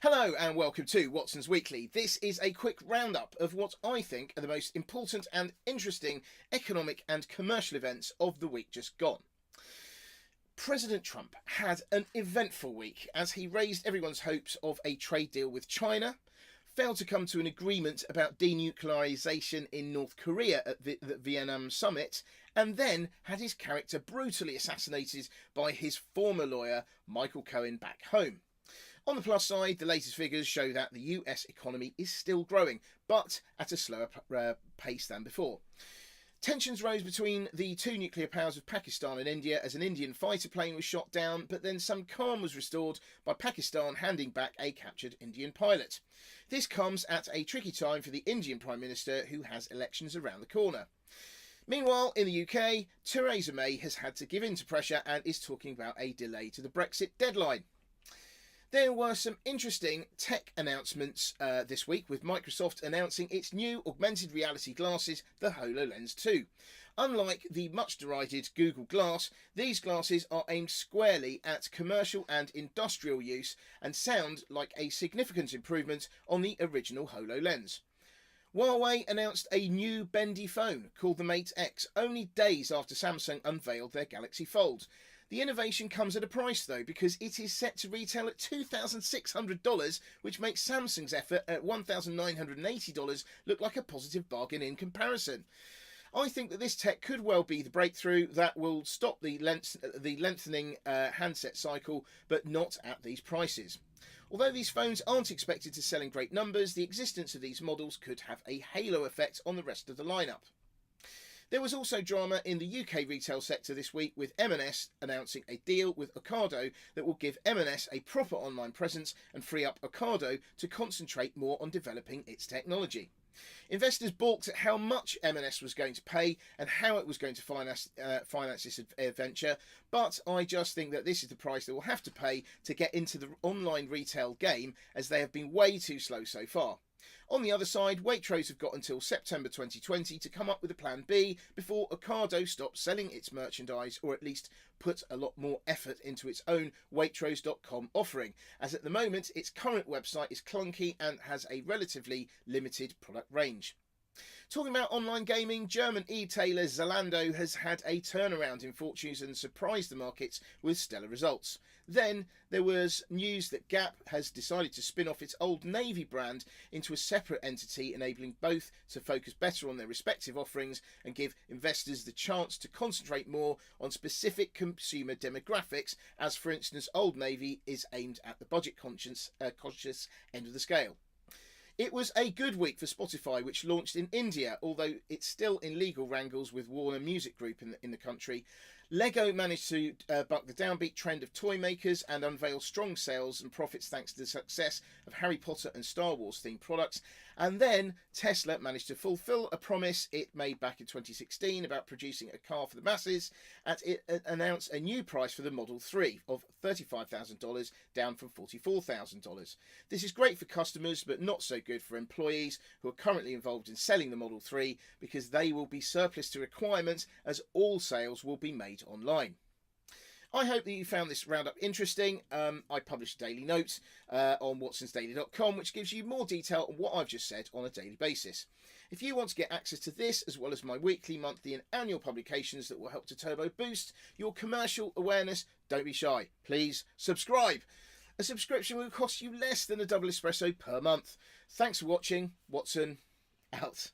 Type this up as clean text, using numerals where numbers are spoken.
Hello and welcome to Watson's Weekly. This is a quick roundup of what I think are the most important and interesting economic and commercial events of the week just gone. President Trump had an eventful week as he raised everyone's hopes of a trade deal with China, failed to come to an agreement about denuclearization in North Korea at the Vietnam summit, and then had his character brutally assassinated by his former lawyer, Michael Cohen, back home. On the plus side, the latest figures show that the US economy is still growing, but at a slower pace than before. Tensions rose between the two nuclear powers of Pakistan and India as an Indian fighter plane was shot down, but then some calm was restored by Pakistan handing back a captured Indian pilot. This comes at a tricky time for the Indian Prime Minister, who has elections around the corner. Meanwhile, in the UK, Theresa May has had to give in to pressure and is talking about a delay to the Brexit deadline. There were some interesting tech announcements this week, with Microsoft announcing its new augmented reality glasses, the HoloLens 2. Unlike the much derided Google Glass, these glasses are aimed squarely at commercial and industrial use and sound like a significant improvement on the original HoloLens. Huawei announced a new bendy phone called the Mate X only days after Samsung unveiled their Galaxy Fold. The innovation comes at a price though, because it is set to retail at $2,600, which makes Samsung's effort at $1,980 look like a positive bargain in comparison. I think that this tech could well be the breakthrough that will stop the lengthening handset cycle, but not at these prices. Although these phones aren't expected to sell in great numbers, the existence of these models could have a halo effect on the rest of the lineup. There was also drama in the UK retail sector this week, with M&S announcing a deal with Ocado that will give M&S a proper online presence and free up Ocado to concentrate more on developing its technology. Investors balked at how much M&S was going to pay and how it was going to finance this venture, but I just think that this is the price they will have to pay to get into the online retail game, as they have been way too slow so far. On the other side, Waitrose have got until September 2020 to come up with a plan B before Ocado stops selling its merchandise, or at least put a lot more effort into its own Waitrose.com offering, as at the moment its current website is clunky and has a relatively limited product range. Talking about online gaming, German e-tailer Zalando has had a turnaround in fortunes and surprised the markets with stellar results. Then there was news that Gap has decided to spin off its Old Navy brand into a separate entity, enabling both to focus better on their respective offerings and give investors the chance to concentrate more on specific consumer demographics, as for instance Old Navy is aimed at the budget conscious end of the scale. It was a good week for Spotify, which launched in India, although it's still in legal wrangles with Warner Music Group in the country. Lego managed to buck the downbeat trend of toy makers and unveil strong sales and profits thanks to the success of Harry Potter and Star Wars themed products. And then Tesla managed to fulfill a promise it made back in 2016 about producing a car for the masses, as it announced a new price for the Model 3 of $35,000, down from $44,000. This is great for customers, but not so good for employees who are currently involved in selling the Model 3, because they will be surplus to requirements, as all sales will be made online. I hope that you found this roundup interesting. I publish a daily note on watsonsdaily.com, which gives you more detail on what I've just said on a daily basis. If you want to get access to this, as well as my weekly, monthly and annual publications that will help to turbo boost your commercial awareness, don't be shy. Please subscribe. A subscription will cost you less than a double espresso per month. Thanks for watching. Watson out.